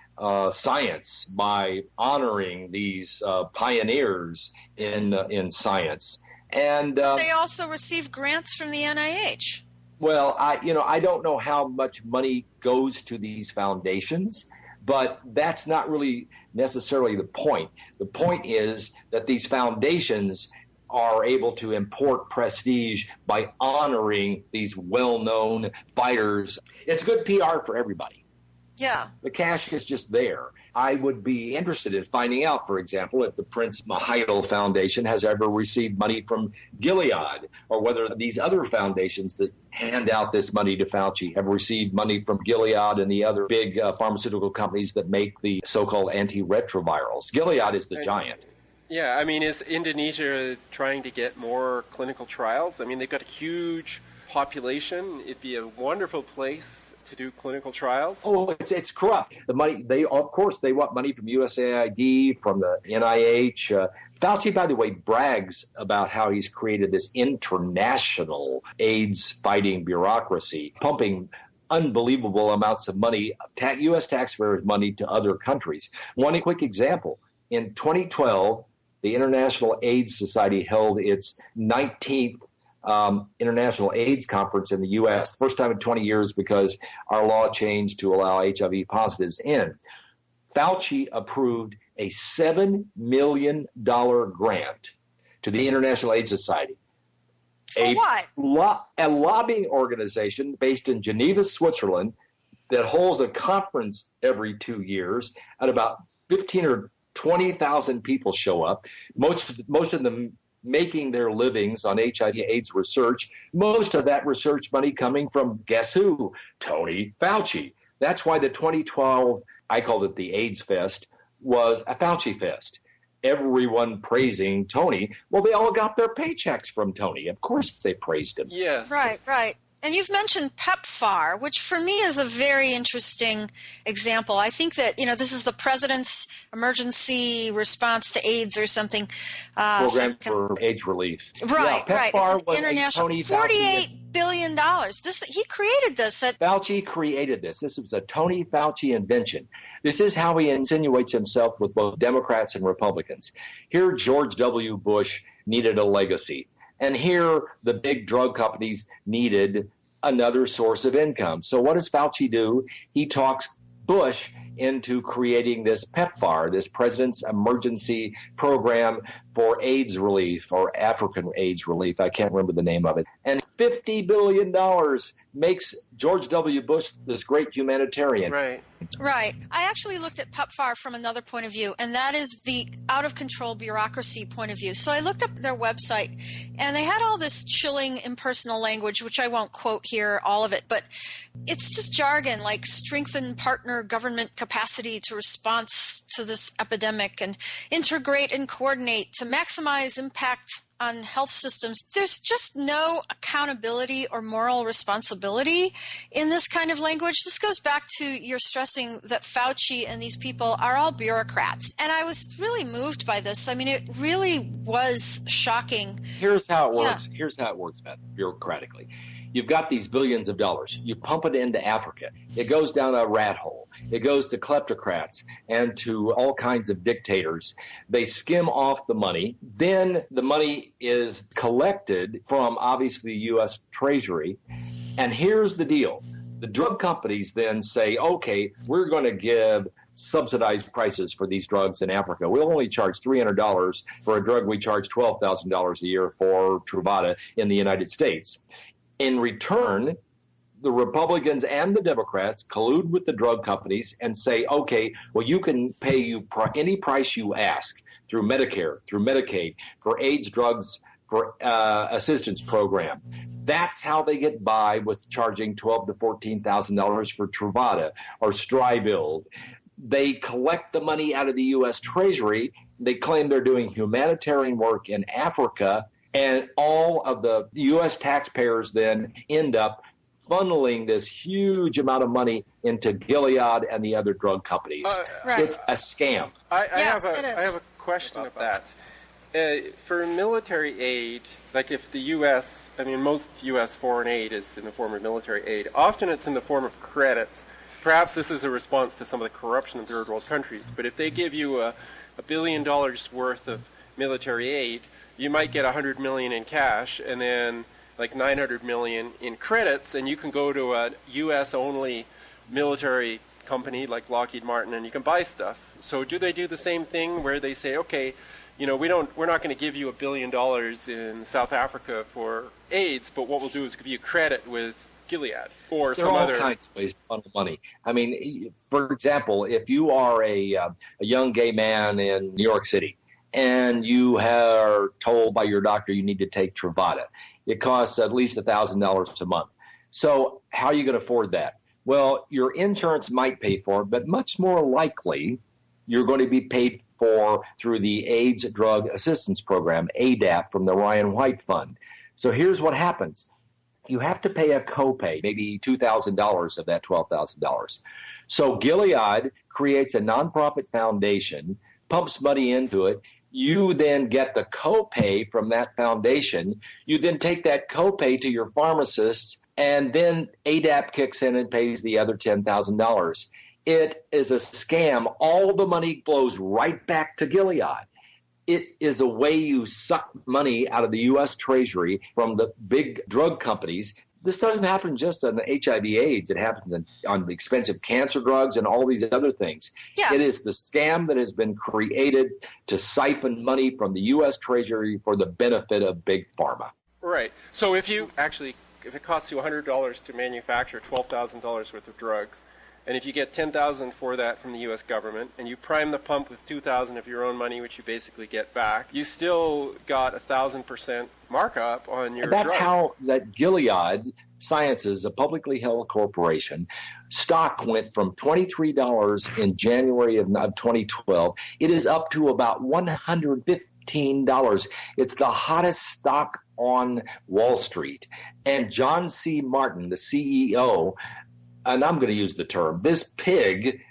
science by honoring these pioneers in science. And they also receive grants from the NIH. Well, I don't know how much money goes to these foundations, but that's not really necessarily the point. The point is that these foundations are able to import prestige by honoring these well-known fighters. It's good PR for everybody. Yeah. The cash is just there. I would be interested in finding out, for example, if the Prince Mahidol Foundation has ever received money from Gilead, or whether these other foundations that hand out this money to Fauci have received money from Gilead and the other big pharmaceutical companies that make the so-called antiretrovirals. Gilead is the giant. Yeah, I mean, is Indonesia trying to get more clinical trials? I mean, they've got a huge population. It'd be a wonderful place to do clinical trials. Oh, it's corrupt. The money, they want money from USAID, from the NIH. Fauci, by the way, brags about how he's created this international AIDS fighting bureaucracy, pumping unbelievable amounts of money, U.S. taxpayers' money, to other countries. One quick example. In 2012, the International AIDS Society held its 19th International AIDS Conference in the U.S., first time in 20 years because our law changed to allow HIV positives in. Fauci approved a $7 million grant to the International AIDS Society. For what? A lobbying organization based in Geneva, Switzerland, that holds a conference every 2 years, and about 15 or 20,000 people show up. Most of them making their livings on HIV/AIDS research, most of that research money coming from, guess who? Tony Fauci. That's why the 2012, I called it the AIDS Fest, was a Fauci Fest. Everyone praising Tony. Well, they all got their paychecks from Tony. Of course they praised him. Yes. Right. And you've mentioned PEPFAR, which for me is a very interesting example. I think that, this is the president's emergency response to AIDS or something. Program for AIDS relief. Right, yeah, PEPFAR was international, $48 billion. He created this. Fauci created this. This was a Tony Fauci invention. This is how he insinuates himself with both Democrats and Republicans. Here, George W. Bush needed a legacy. And here, the big drug companies needed another source of income. So what does Fauci do? He talks Bush into creating this PEPFAR, this President's Emergency Program for AIDS Relief, or African AIDS Relief. I can't remember the name of it. And $50 billion makes George W. Bush, this great humanitarian. Right. Right. I actually looked at PEPFAR from another point of view, and that is the out-of-control bureaucracy point of view. So I looked up their website, and they had all this chilling impersonal language, which I won't quote here, all of it, but it's just jargon like strengthen partner government capacity to respond to this epidemic and integrate and coordinate to maximize impact on health systems. There's just no accountability or moral responsibility in this kind of language. This goes back to your stressing that Fauci and these people are all bureaucrats. And I was really moved by this. I mean, it really was shocking. Here's how it works. Here's how it works, Beth, bureaucratically. You've got these billions of dollars. You pump it into Africa. It goes down a rat hole. It goes to kleptocrats and to all kinds of dictators. They skim off the money. Then the money is collected from, obviously, the U.S. Treasury. And here's the deal. The drug companies then say, okay, we're going to give subsidized prices for these drugs in Africa. We'll only charge $300 for a drug we charge $12,000 a year for, Truvada, in the United States. In return, the Republicans and the Democrats collude with the drug companies and say, okay, well, you can pay you any price you ask through Medicare, through Medicaid, for AIDS drugs, for assistance program. That's how they get by with charging $12,000 to $14,000 for Truvada or Stribild. They collect the money out of the U.S. Treasury. They claim they're doing humanitarian work in Africa. And all of the U.S. taxpayers then end up funneling this huge amount of money into Gilead and the other drug companies. Right. It's a scam. I have a question of that. For military aid, like if the U.S., I mean, most U.S. foreign aid is in the form of military aid. Often it's in the form of credits. Perhaps this is a response to some of the corruption in third world countries. But if they give you $1 billion worth of military aid, you might get $100 million in cash and then like $900 million in credits, and you can go to a U.S.-only military company like Lockheed Martin and you can buy stuff. So do they do the same thing where they say, okay, you know, we're not going to give you $1 billion in South Africa for AIDS, but what we'll do is give you credit with Gilead or some other. There are all kinds of ways to funnel money. I mean, for example, if you are a young gay man in New York City, and you are told by your doctor you need to take Truvada. It costs at least $1,000 a month. So how are you going to afford that? Well, your insurance might pay for it, but much more likely you're going to be paid for through the AIDS Drug Assistance Program, ADAP, from the Ryan White Fund. So here's what happens. You have to pay a copay, maybe $2,000 of that $12,000. So Gilead creates a nonprofit foundation, pumps money into it. You then get the copay from that foundation. You then take that copay to your pharmacist, and then ADAP kicks in and pays the other $10,000. It is a scam. All the money flows right back to Gilead. It is a way you suck money out of the U.S. Treasury from the big drug companies. This doesn't happen just on HIV/AIDS. It happens on the expensive cancer drugs and all these other things. Yeah. It is the scam that has been created to siphon money from the U.S. Treasury for the benefit of big pharma. Right. So if it costs you $100 to manufacture $12,000 worth of drugs, and if you get $10,000 for that from the U.S. government, and you prime the pump with $2,000 of your own money, which you basically get back, you still got 1,000% markup on your drugs. That's how that Gilead Sciences, a publicly held corporation, stock went from $23 in January of 2012. It is up to about $115. It's the hottest stock on Wall Street. And John C. Martin, the CEO, and I'm going to use the term, this pig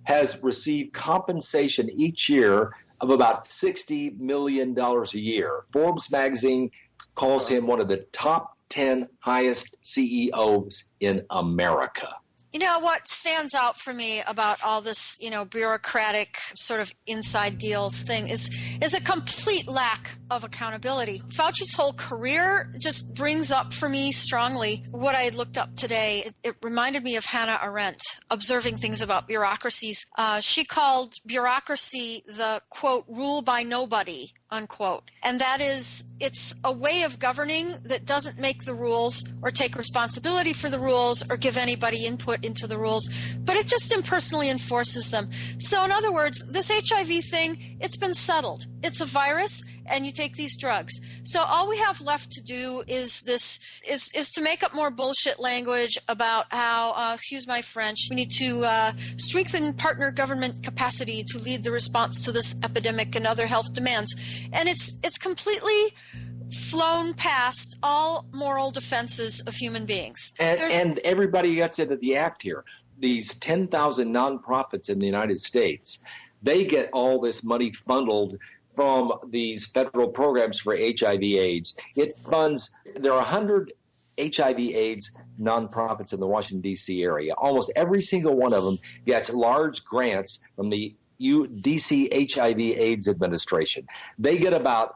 has received compensation each year of about $60 million a year. Forbes magazine calls him one of the top 10 highest CEOs in America. You know, what stands out for me about all this, bureaucratic sort of inside deals thing is a complete lack of accountability. Fauci's whole career just brings up for me strongly what I looked up today. It reminded me of Hannah Arendt, observing things about bureaucracies. She called bureaucracy the, quote, rule by nobody unquote. And that is, it's a way of governing that doesn't make the rules or take responsibility for the rules or give anybody input into the rules, but it just impersonally enforces them. So in other words, this HIV thing, it's been settled. It's a virus and you take these drugs. So all we have left to do is to make up more bullshit language about how, excuse my French, we need to strengthen partner government capacity to lead the response to this epidemic and other health demands. And it's completely flown past all moral defenses of human beings. And everybody gets into the act here. These 10,000 nonprofits in the United States, they get all this money funneled from these federal programs for HIV/AIDS. It funds, there are 100 HIV/AIDS nonprofits in the Washington, D.C. area. Almost every single one of them gets large grants from the D.C. HIV/AIDS administration. They get about,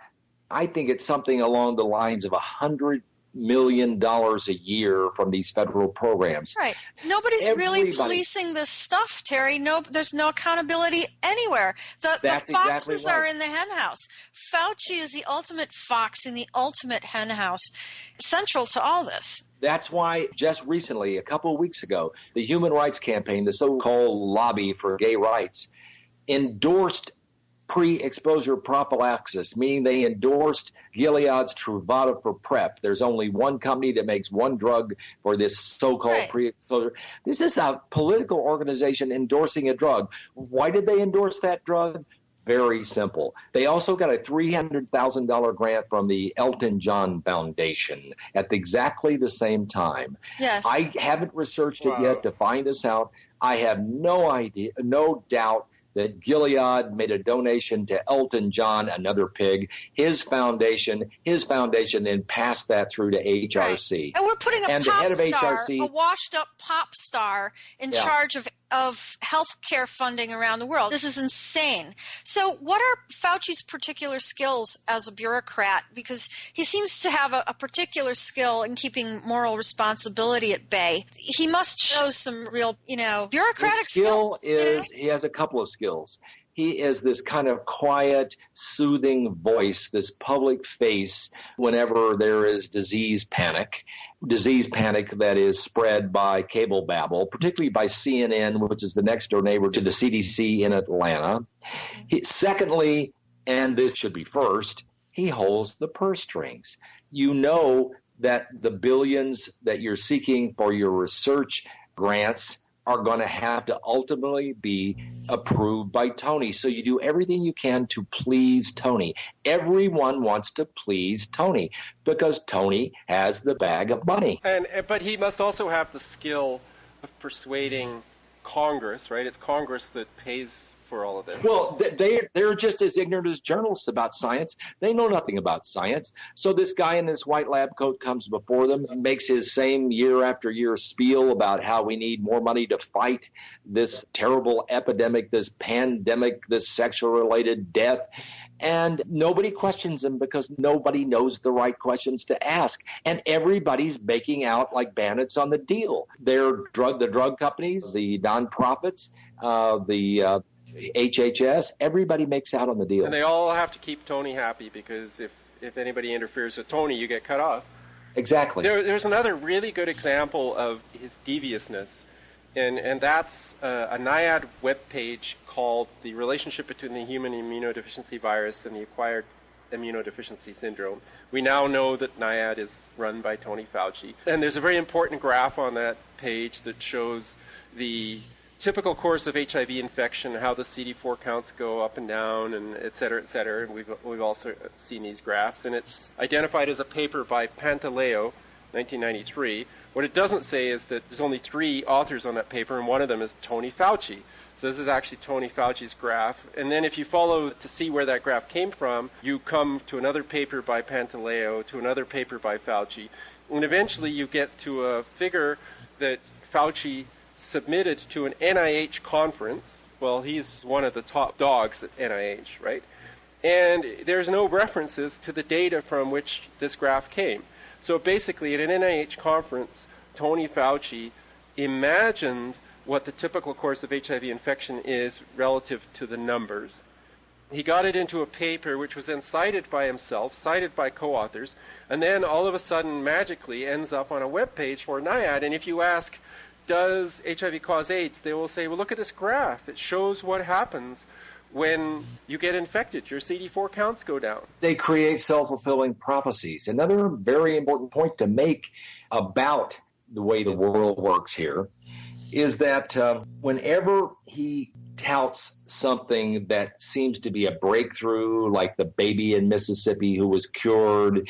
I think it's something along the lines of $100 million a year from these federal programs. Right. Nobody's really policing this stuff, Terry. No, there's no accountability anywhere. The foxes exactly right. are in the henhouse. Fauci is the ultimate fox in the ultimate henhouse, central to all this. That's why just recently, a couple of weeks ago, the Human Rights Campaign, the so-called lobby for gay rights, endorsed pre-exposure prophylaxis, meaning they endorsed Gilead's Truvada for PrEP. There's only one company that makes one drug for this so-called pre-exposure. This is a political organization endorsing a drug. Why did they endorse that drug? Very simple. They also got a $300,000 grant from the Elton John Foundation at exactly the same time. Yes. I haven't researched it yet to find this out. I have no idea, no doubt that Gilead made a donation to Elton John, another pig, his foundation then passed that through to HRC. Right. And we're putting a washed-up pop star in charge of healthcare funding around the world. This is insane. So what are Fauci's particular skills as a bureaucrat? Because he seems to have a particular skill in keeping moral responsibility at bay. He must show some real, bureaucratic skills. He has a couple of skills. He is this kind of quiet, soothing voice, this public face whenever there is disease panic that is spread by cable babble, particularly by CNN, which is the next door neighbor to the CDC in Atlanta. Secondly, and this should be first, he holds the purse strings. You know that the billions that you're seeking for your research grants are going to have to ultimately be approved by Tony. So you do everything you can to please Tony. Everyone wants to please Tony because Tony has the bag of money. But he must also have the skill of persuading Congress, right? It's Congress that pays for all of this. Well, they're just as ignorant as journalists about science. They know nothing about science. So this guy in this white lab coat comes before them and makes his same year after year spiel about how we need more money to fight this terrible epidemic, this pandemic, this sexual-related death. And nobody questions him because nobody knows the right questions to ask. And everybody's making out like bandits on the deal. The drug companies, the nonprofits, the HHS, everybody makes out on the deal. And they all have to keep Tony happy because if anybody interferes with Tony, you get cut off. Exactly. There's another really good example of his deviousness, and that's a NIAID webpage called The Relationship Between the Human Immunodeficiency Virus and the Acquired Immunodeficiency Syndrome. We now know that NIAID is run by Tony Fauci. And there's a very important graph on that page that shows the typical course of HIV infection, how the CD4 counts go up and down, and et cetera, et cetera. And we've also seen these graphs. And it's identified as a paper by Pantaleo, 1993. What it doesn't say is that there's only 3 authors on that paper, and one of them is Tony Fauci. So this is actually Tony Fauci's graph. And then if you follow to see where that graph came from, you come to another paper by Pantaleo, to another paper by Fauci. And eventually you get to a figure that Fauci submitted to an NIH conference. Well, he's one of the top dogs at NIH, right? And there's no references to the data from which this graph came. So basically, at an NIH conference, Tony Fauci imagined what the typical course of HIV infection is relative to the numbers. He got it into a paper which was then cited by himself, cited by co-authors, and then all of a sudden magically ends up on a web page for NIAID. And if you ask, does HIV cause AIDS, they will say, well, look at this graph. It shows what happens when you get infected. Your CD4 counts go down. They create self-fulfilling prophecies. Another very important point to make about the way the world works here is that whenever he touts something that seems to be a breakthrough, like the baby in Mississippi who was cured,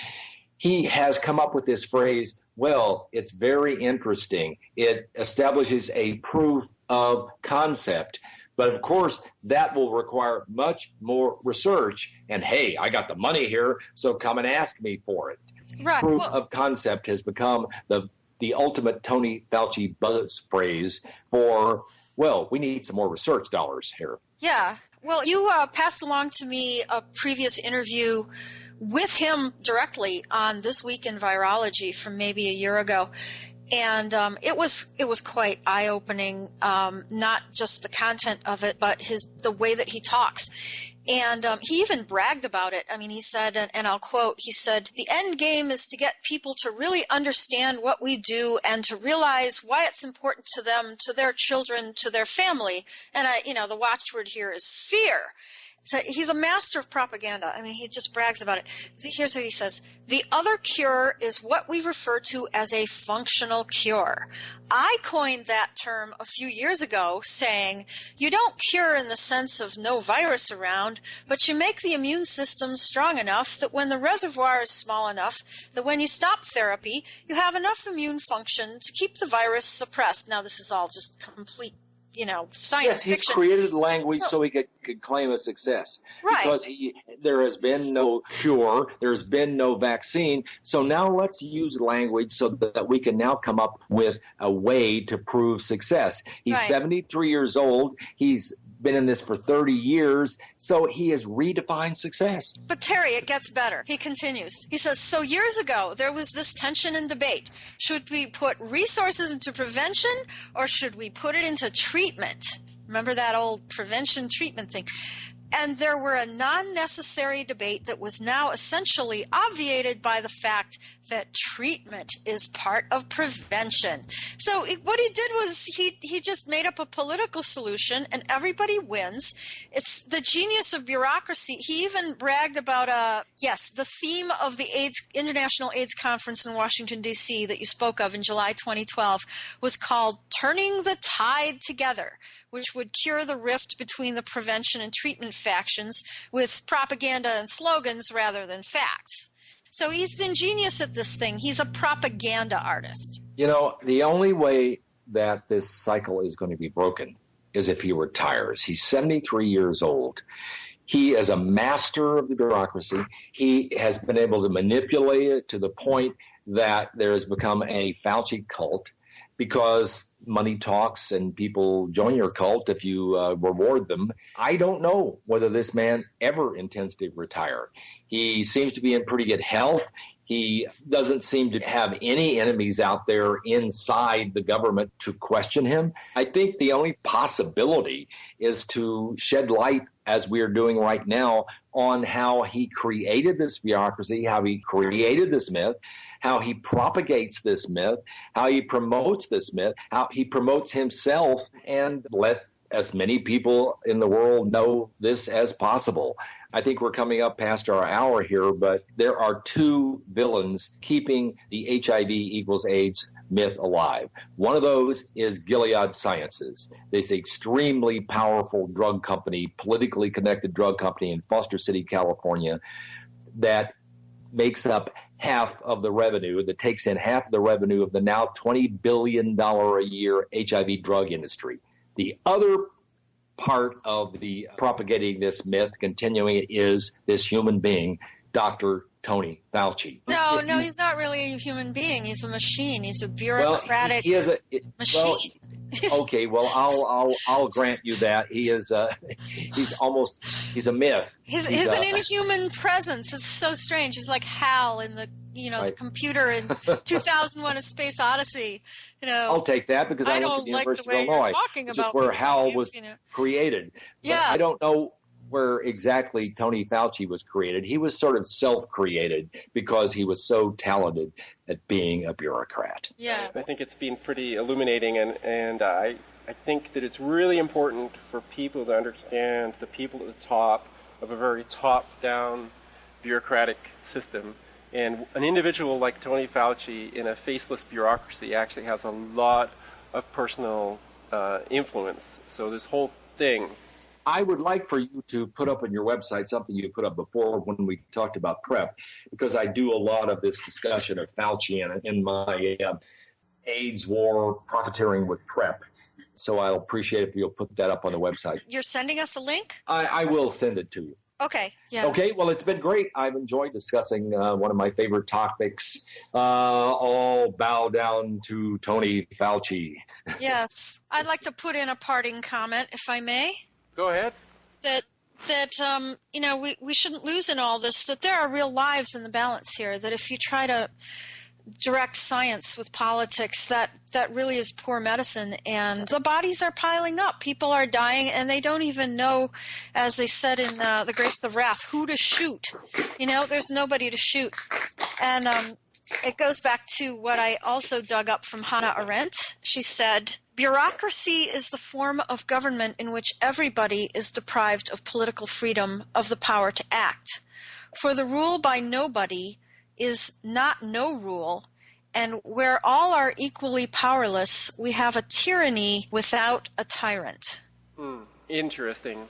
he has come up with this phrase, well, it's very interesting. It establishes a proof of concept. But of course, that will require much more research. And hey, I got the money here, so come and ask me for it. Right. Proof of concept has become the ultimate Tony Fauci buzz phrase for, well, we need some more research dollars here. Yeah. Well, you passed along to me a previous interview with him directly on This Week in Virology from maybe a year ago. And it was quite eye-opening, not just the content of it, but the way that he talks. And he even bragged about it. I mean, he said, and I'll quote, he said, "The end game is to get people to really understand what we do and to realize why it's important to them, to their children, to their family." And the watchword here is fear. So he's a master of propaganda. I mean, he just brags about it. Here's what he says. "The other cure is what we refer to as a functional cure." I coined that term a few years ago, saying, you don't cure in the sense of no virus around, but you make the immune system strong enough that when the reservoir is small enough, that when you stop therapy, you have enough immune function to keep the virus suppressed. Now, this is all just complete science yes, he's fiction. created language so he could claim a success. Right. Because there has been no cure, there's been no vaccine. So now let's use language so that we can now come up with a way to prove success. He's Right. 73 years old. He's been in this for 30 years, so he has redefined success. But Terry, it gets better. He continues. He says, "So years ago, there was this tension and debate. Should we put resources into prevention or should we put it into treatment?" Remember that old prevention treatment thing? And there were a non-necessary debate that was now essentially obviated by the fact that treatment is part of prevention. So what he did was he just made up a political solution and everybody wins. It's the genius of bureaucracy. He even bragged about the theme of the International AIDS Conference in Washington, D.C. that you spoke of in July 2012 was called Turning the Tide Together, which would cure the rift between the prevention and treatment factions with propaganda and slogans rather than facts. So he's ingenious at this thing. He's a propaganda artist. The only way that this cycle is going to be broken is if he retires. He's 73 years old. He is a master of the bureaucracy. He has been able to manipulate it to the point that there has become a Fauci cult because money talks and people join your cult if you reward them. I don't know whether this man ever intends to retire. He seems to be in pretty good health. He doesn't seem to have any enemies out there inside the government to question him. I think the only possibility is to shed light, as we are doing right now, on how he created this bureaucracy, how he created this myth, how he propagates this myth, how he promotes this myth, how he promotes himself, and let as many people in the world know this as possible. I think we're coming up past our hour here, but there are two villains keeping the HIV equals AIDS myth alive. One of those is Gilead Sciences, this extremely powerful drug company, politically connected drug company in Foster City, California, that makes up half of the revenue, that takes in half of the revenue of the now $20 billion a year HIV drug industry. The other part of the propagating this myth, continuing it, is this human being, Dr. Tony Fauci. No, he's not really a human being. He's a machine. He's a bureaucratic machine. Okay, well, I'll grant you that he is. He's a myth. He's an inhuman presence. It's so strange. He's like Hal in the the computer in 2001: A Space Odyssey. I'll take that because I went to the University of Illinois, which is where Hal was created. But yeah, I don't know where exactly Tony Fauci was created. He was sort of self-created because he was so talented at being a bureaucrat. Yeah. I think it's been pretty illuminating, and I think that it's really important for people to understand the people at the top of a very top-down bureaucratic system. And an individual like Tony Fauci in a faceless bureaucracy actually has a lot of personal influence. So this whole thing. I would like for you to put up on your website something you put up before when we talked about PrEP, because I do a lot of this discussion of Fauci in my AIDS war profiteering with PrEP. So I'll appreciate if you'll put that up on the website. You're sending us a link? I will send it to you. Okay. Yeah. Okay. Well, it's been great. I've enjoyed discussing one of my favorite topics. All bow down to Tony Fauci. Yes. I'd like to put in a parting comment, if I may. Go ahead. That we shouldn't lose in all this, that there are real lives in the balance here, that if you try to direct science with politics, that really is poor medicine, and the bodies are piling up. People are dying, and they don't even know, as they said in The Grapes of Wrath, who to shoot. There's nobody to shoot. And it goes back to what I also dug up from Hannah Arendt. She said, bureaucracy is the form of government in which everybody is deprived of political freedom, of the power to act. For the rule by nobody is not no rule, and where all are equally powerless, we have a tyranny without a tyrant. Interesting,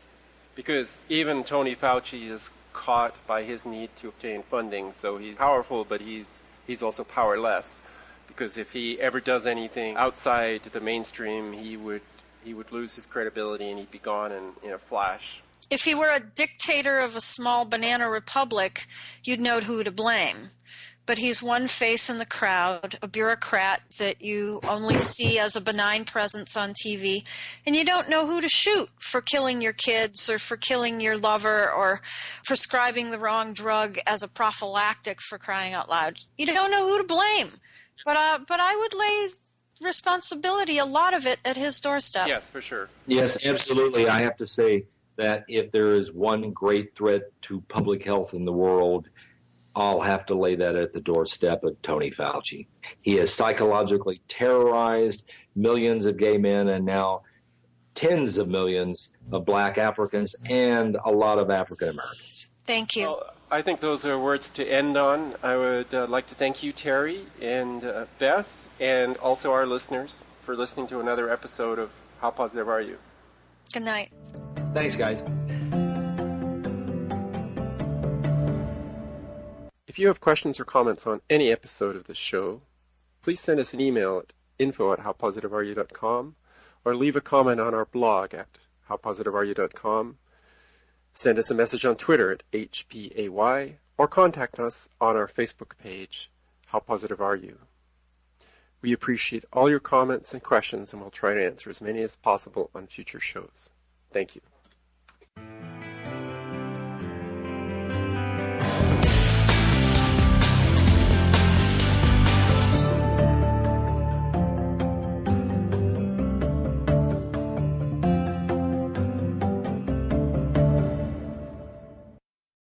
because even Tony Fauci is caught by his need to obtain funding, so he's powerful, but he's also powerless, because if he ever does anything outside the mainstream, he would lose his credibility and he'd be gone in a flash. If he were a dictator of a small banana republic, you'd know who to blame. But he's one face in the crowd, a bureaucrat that you only see as a benign presence on TV, and you don't know who to shoot for killing your kids or for killing your lover or prescribing the wrong drug as a prophylactic, for crying out loud. You don't know who to blame. But I would lay responsibility, a lot of it, at his doorstep. Yes, for sure. Yes, absolutely. I have to say that if there is one great threat to public health in the world, I'll have to lay that at the doorstep of Tony Fauci. He has psychologically terrorized millions of gay men and now tens of millions of black Africans and a lot of African Americans. Thank you. Well, I think those are words to end on. I would like to thank you, Terry and Beth, and also our listeners for listening to another episode of How Positive Are You? Good night. Thanks, guys. If you have questions or comments on any episode of the show, please send us an email at info@howpositiveareyou.com or leave a comment on our blog at howpositiveareyou.com. Send us a message on Twitter at HPAY or contact us on our Facebook page, How Positive Are You? We appreciate all your comments and questions, and we'll try to answer as many as possible on future shows. Thank you.